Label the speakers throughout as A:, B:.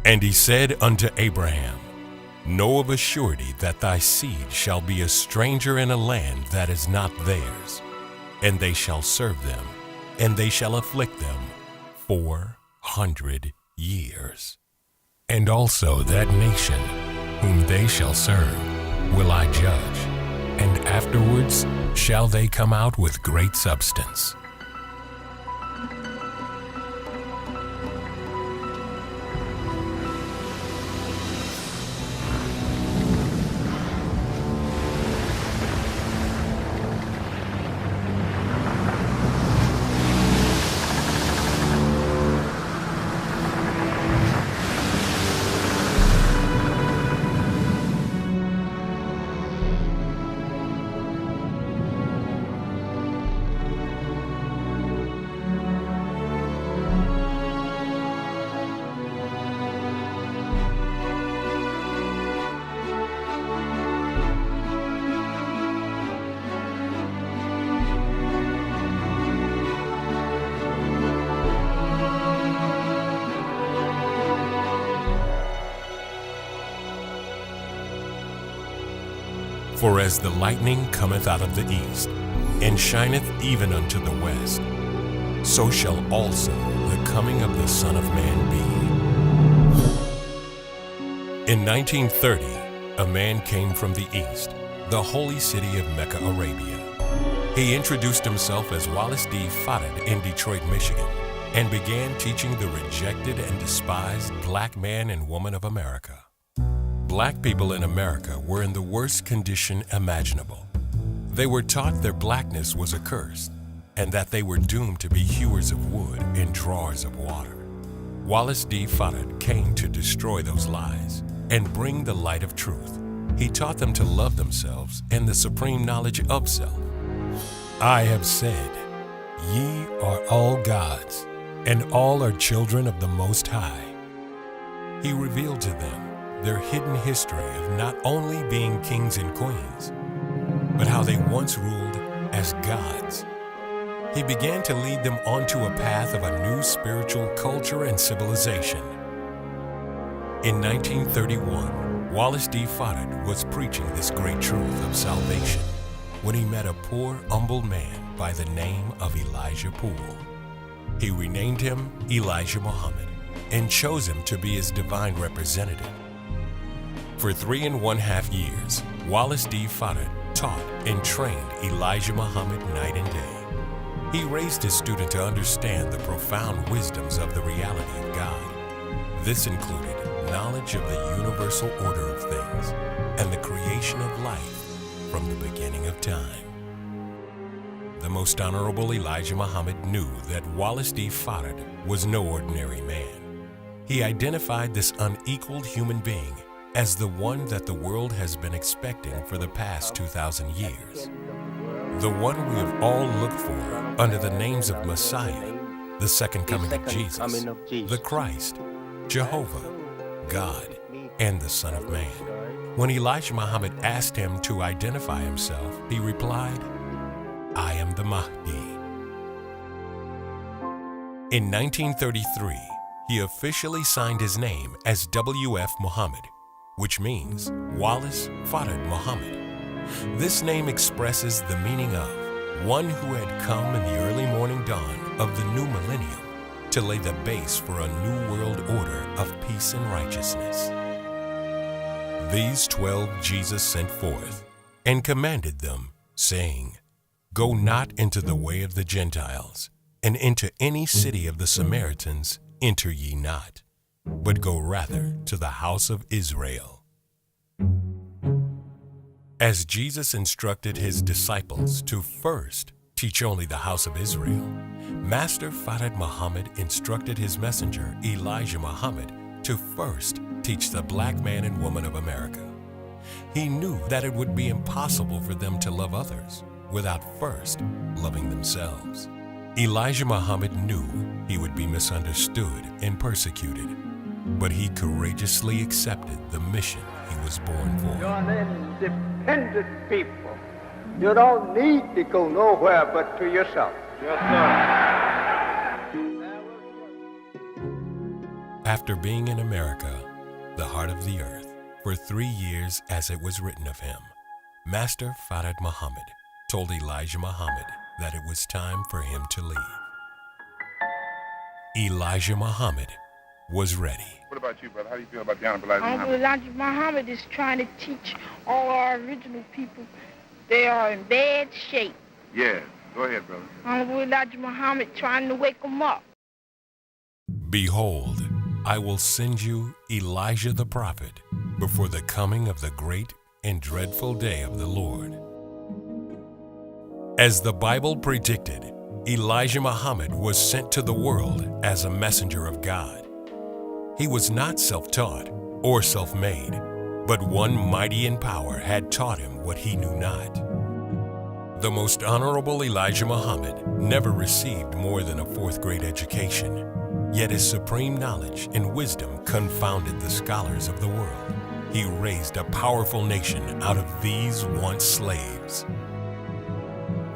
A: And he said unto Abraham, Know of a surety that thy seed shall be a stranger in a land that is not theirs, and they shall serve them, and they shall afflict them 400 years. And also that nation whom they shall serve will I judge, and afterwards shall they come out with great substance. For as the lightning cometh out of the east, and shineth even unto the west, so shall also the coming of the Son of Man be. In 1930, a man came from the east, the holy city of Mecca, Arabia. He introduced himself as Wallace D. Farid in Detroit, Michigan, and began teaching the rejected and despised black man and woman of America. Black people in America were in the worst condition imaginable. They were taught their blackness was a curse, and that they were doomed to be hewers of wood and drawers of water. Wallace D. Farid came to destroy those lies and bring the light of truth. He taught them to love themselves and the supreme knowledge of self. I have said, Ye are all gods, and all are children of the Most High. He revealed to them their hidden history of not only being kings and queens, but how they once ruled as gods. He began to lead them onto a path of a new spiritual culture and civilization. In 1931, Wallace D. Farid was preaching this great truth of salvation when he met a poor, humble man by the name of Elijah Poole. He renamed him Elijah Muhammad and chose him to be his divine representative. For 3.5 years, Wallace D. Farid taught and trained Elijah Muhammad night and day. He raised his student to understand the profound wisdoms of the reality of God. This included knowledge of the universal order of things and the creation of life from the beginning of time. The Most Honorable Elijah Muhammad knew that Wallace D. Farid was no ordinary man. He identified this unequaled human being as the one that the world has been expecting for the past 2,000 years. The one we have all looked for under the names of Messiah, the second coming of Jesus, the Christ, Jehovah, God, and the Son of Man. When Elijah Muhammad asked him to identify himself, he replied, I am the Mahdi. In 1933, he officially signed his name as W.F. Muhammad, which means Wallace Farid Muhammad. This name expresses the meaning of one who had come in the early morning dawn of the new millennium to lay the base for a new world order of peace and righteousness. These 12 Jesus sent forth and commanded them, saying, Go not into the way of the Gentiles, and into any city of the Samaritans enter ye not, but go rather to the house of Israel. As Jesus instructed his disciples to first teach only the house of Israel, Master Farid Muhammad instructed his messenger Elijah Muhammad to first teach the black man and woman of America. He knew that it would be impossible for them to love others without first loving themselves. Elijah Muhammad knew he would be misunderstood and persecuted, but he courageously accepted the mission he was born for.
B: You're an independent people. You don't need to go nowhere but to yourself. Yes, sir.
A: After being in America, the heart of the earth, for 3 years as it was written of him, Master Fard Muhammad told Elijah Muhammad that it was time for him to leave. Elijah Muhammad was ready.
C: What about you, brother? How do you feel about the Honorable Elijah
D: Honorable
C: Muhammad?
D: Elijah Muhammad is trying to teach all our original people they are in bad shape.
C: Yeah, go ahead, brother.
D: Honorable Elijah Muhammad trying to wake them up.
A: Behold, I will send you Elijah the prophet before the coming of the great and dreadful day of the Lord. As the Bible predicted, Elijah Muhammad was sent to the world as a messenger of God. He was not self-taught or self-made, but one mighty in power had taught him what he knew not. The most honorable Elijah Muhammad never received more than a 4th grade education, yet his supreme knowledge and wisdom confounded the scholars of the world. He raised a powerful nation out of these once slaves.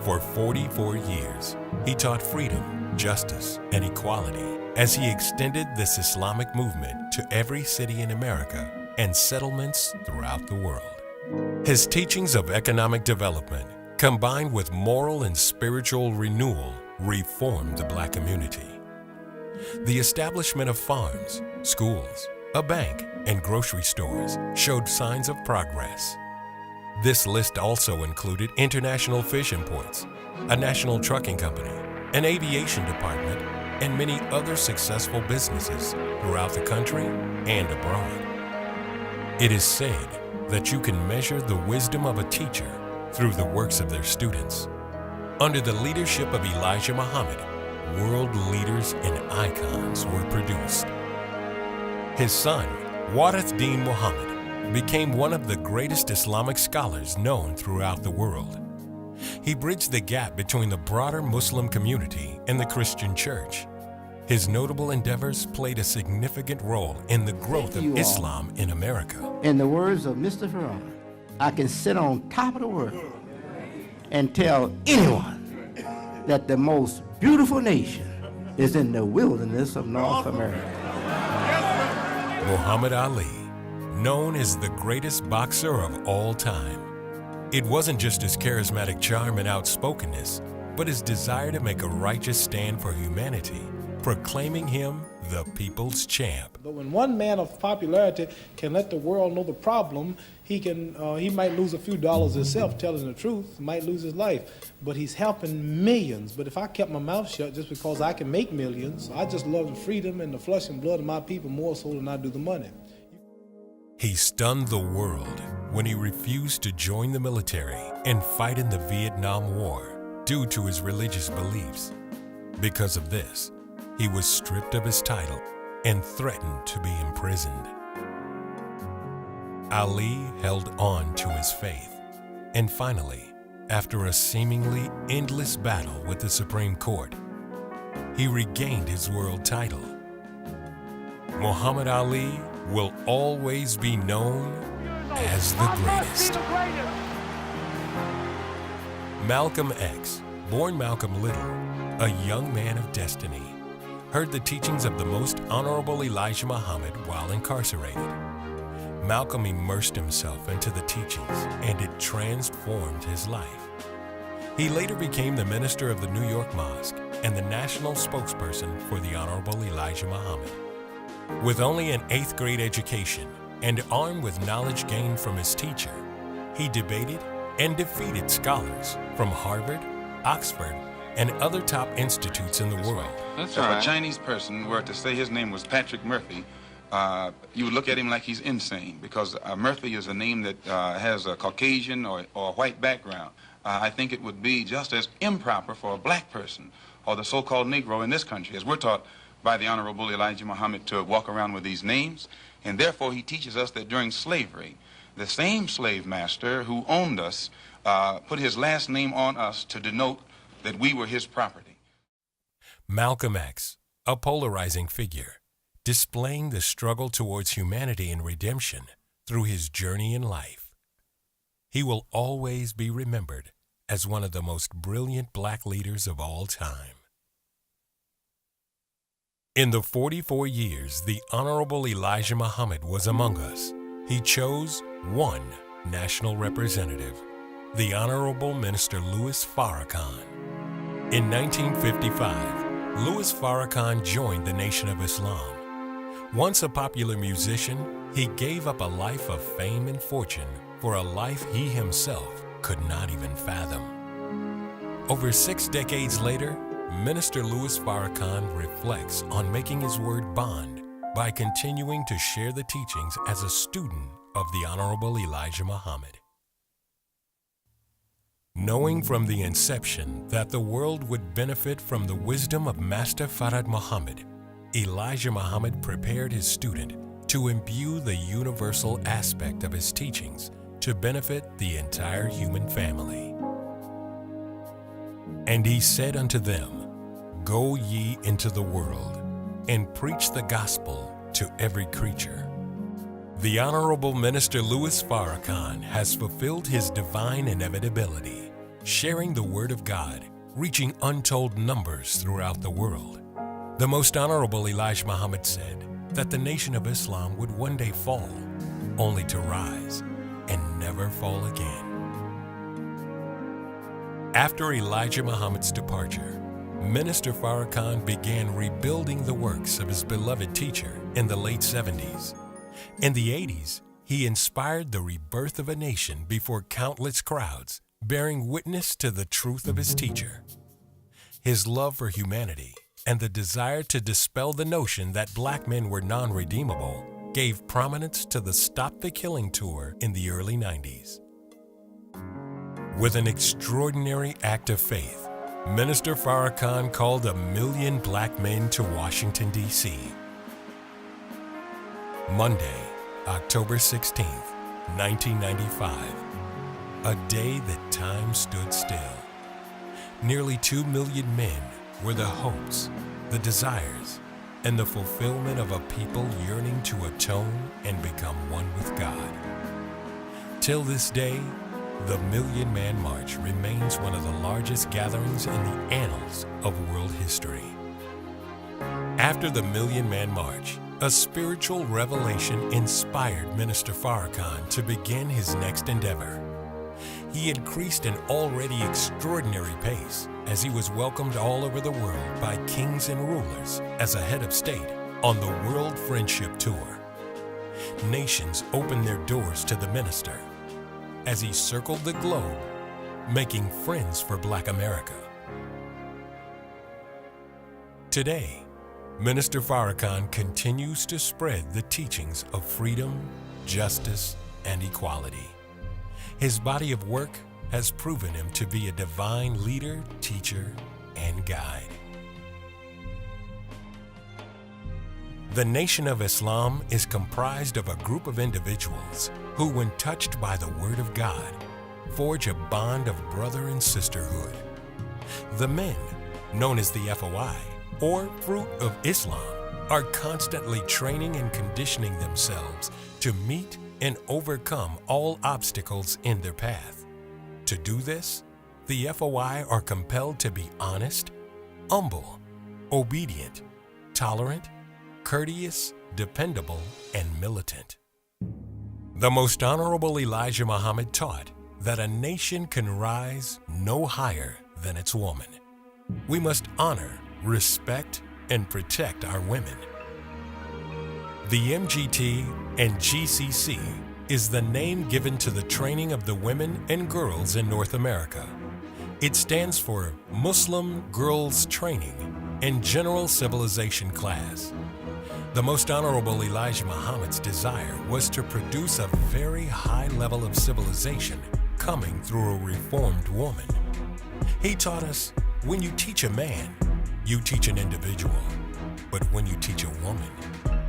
A: For 44 years, he taught freedom, justice, and equality as he extended this Islamic movement to every city in America and settlements throughout the world. His teachings of economic development, combined with moral and spiritual renewal, reformed the Black community. The establishment of farms, schools, a bank, and grocery stores showed signs of progress. This list also included international fish imports, a national trucking company, an aviation department, and many other successful businesses throughout the country and abroad. It is said that you can measure the wisdom of a teacher through the works of their students. Under the leadership of Elijah Muhammad, world leaders and icons were produced. His son, Warith Deen Muhammad, became one of the greatest Islamic scholars known throughout the world. He bridged the gap between the broader Muslim community and the Christian church. His notable endeavors played a significant role in the growth of Islam in America.
E: In the words of Mr. Farrar, I can sit on top of the world and tell anyone that the most beautiful nation is in the wilderness of North America.
A: Muhammad Ali, known as the greatest boxer of all time. It wasn't just his charismatic charm and outspokenness, but his desire to make a righteous stand for humanity, proclaiming him the people's champ.
F: But when one man of popularity can let the world know the problem, he might lose a few dollars himself telling the truth, might lose his life, but he's helping millions. But if I kept my mouth shut just because I can make millions, I just love the freedom and the flesh and blood of my people more so than I do the money.
A: He stunned the world when he refused to join the military and fight in the Vietnam War due to his religious beliefs. Because of this, he was stripped of his title and threatened to be imprisoned. Ali held on to his faith, and finally, after a seemingly endless battle with the Supreme Court, he regained his world title. Muhammad Ali will always be known as the greatest. Malcolm X, born Malcolm Little, a young man of destiny, heard the teachings of the most honorable Elijah Muhammad while incarcerated. Malcolm immersed himself into the teachings, and it transformed his life. He later became the minister of the New York Mosque and the national spokesperson for the Honorable Elijah Muhammad. With only an 8th grade education and armed with knowledge gained from his teacher, he debated and defeated scholars from Harvard, Oxford, and other top institutes in the world.
C: If a Chinese person were to say his name was Patrick Murphy, you would look at him like he's insane, because Murphy is a name that has a Caucasian or a white background. I think it would be just as improper for a black person or the so-called Negro in this country, as we're taught by the Honorable Elijah Muhammad, to walk around with these names. And therefore he teaches us that during slavery, the same slave master who owned us put his last name on us to denote that we were his property.
A: Malcolm X, a polarizing figure, displaying the struggle towards humanity and redemption through his journey in life. He will always be remembered as one of the most brilliant black leaders of all time. In the 44 years the Honorable Elijah Muhammad was among us, he chose one national representative, the Honorable Minister Louis Farrakhan. In 1955, Louis Farrakhan joined the Nation of Islam. Once a popular musician, he gave up a life of fame and fortune for a life he himself could not even fathom. Over 6 decades later, Minister Louis Farrakhan reflects on making his word bond by continuing to share the teachings as a student of the Honorable Elijah Muhammad. Knowing from the inception that the world would benefit from the wisdom of Master Farad Muhammad, Elijah Muhammad prepared his student to imbue the universal aspect of his teachings to benefit the entire human family. And he said unto them, Go ye into the world, and preach the gospel to every creature. The Honorable Minister Louis Farrakhan has fulfilled his divine inevitability, sharing the Word of God, reaching untold numbers throughout the world. The Most Honorable Elijah Muhammad said that the Nation of Islam would one day fall, only to rise and never fall again. After Elijah Muhammad's departure, Minister Farrakhan began rebuilding the works of his beloved teacher in the late 70s. In the 80s, he inspired the rebirth of a nation before countless crowds, bearing witness to the truth of his teacher. His love for humanity and the desire to dispel the notion that black men were non-redeemable gave prominence to the Stop the Killing tour in the early 90s. With an extraordinary act of faith, Minister Farrakhan called 1 million black men to Washington, D.C. Monday, October 16, 1995, a day that time stood still. Nearly 2 million men were the hopes, the desires, and the fulfillment of a people yearning to atone and become one with God. Till this day, the Million Man March remains one of the largest gatherings in the annals of world history. After the Million Man March, a spiritual revelation inspired Minister Farrakhan to begin his next endeavor. He increased an already extraordinary pace as he was welcomed all over the world by kings and rulers as a head of state on the World Friendship Tour. Nations opened their doors to the minister as he circled the globe, making friends for Black America. Today, Minister Farrakhan continues to spread the teachings of freedom, justice, and equality. His body of work has proven him to be a divine leader, teacher, and guide. The Nation of Islam is comprised of a group of individuals who, when touched by the Word of God, forge a bond of brother and sisterhood. The men, known as the FOI, or Fruit of Islam, are constantly training and conditioning themselves to meet and overcome all obstacles in their path. To do this, the FOI are compelled to be honest, humble, obedient, tolerant, courteous, dependable, and militant. The Most Honorable Elijah Muhammad taught that a nation can rise no higher than its woman. We must honor, respect, and protect our women. The MGT and GCC is the name given to the training of the women and girls in North America. It stands for Muslim Girls Training and General Civilization Class. The Most Honorable Elijah Muhammad's desire was to produce a very high level of civilization coming through a reformed woman. He taught us, when you teach a man, you teach an individual. But when you teach a woman,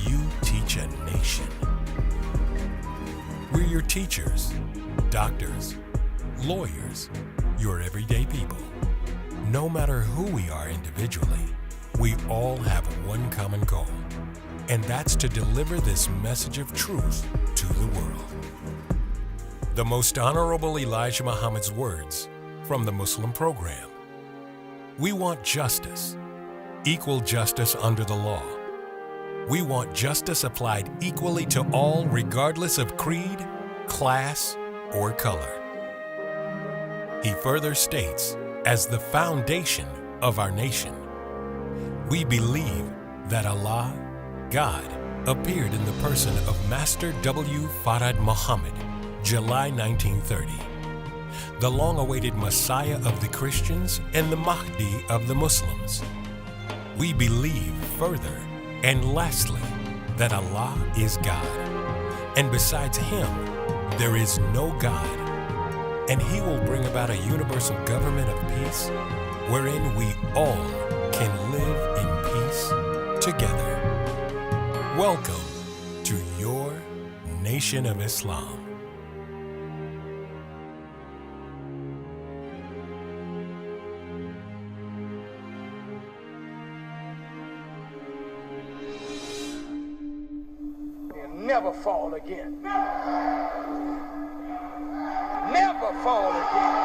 A: you teach a nation. We're your teachers, doctors, lawyers, your everyday people. No matter who we are individually, we all have one common goal, and that's to deliver this message of truth to the world. The Most Honorable Elijah Muhammad's words from the Muslim program. We want justice, equal justice under the law. We want justice applied equally to all, regardless of creed, class, or color. He further states, as the foundation of our nation, we believe that Allah, God, appeared in the person of Master W. Farad Muhammad, July 1930, the long-awaited Messiah of the Christians and the Mahdi of the Muslims. We believe further and lastly that Allah is God, and besides Him, there is no God, and He will bring about a universal government of peace wherein we all can live in peace together. Welcome to your Nation of Islam.
B: Never fall again. Never fall again.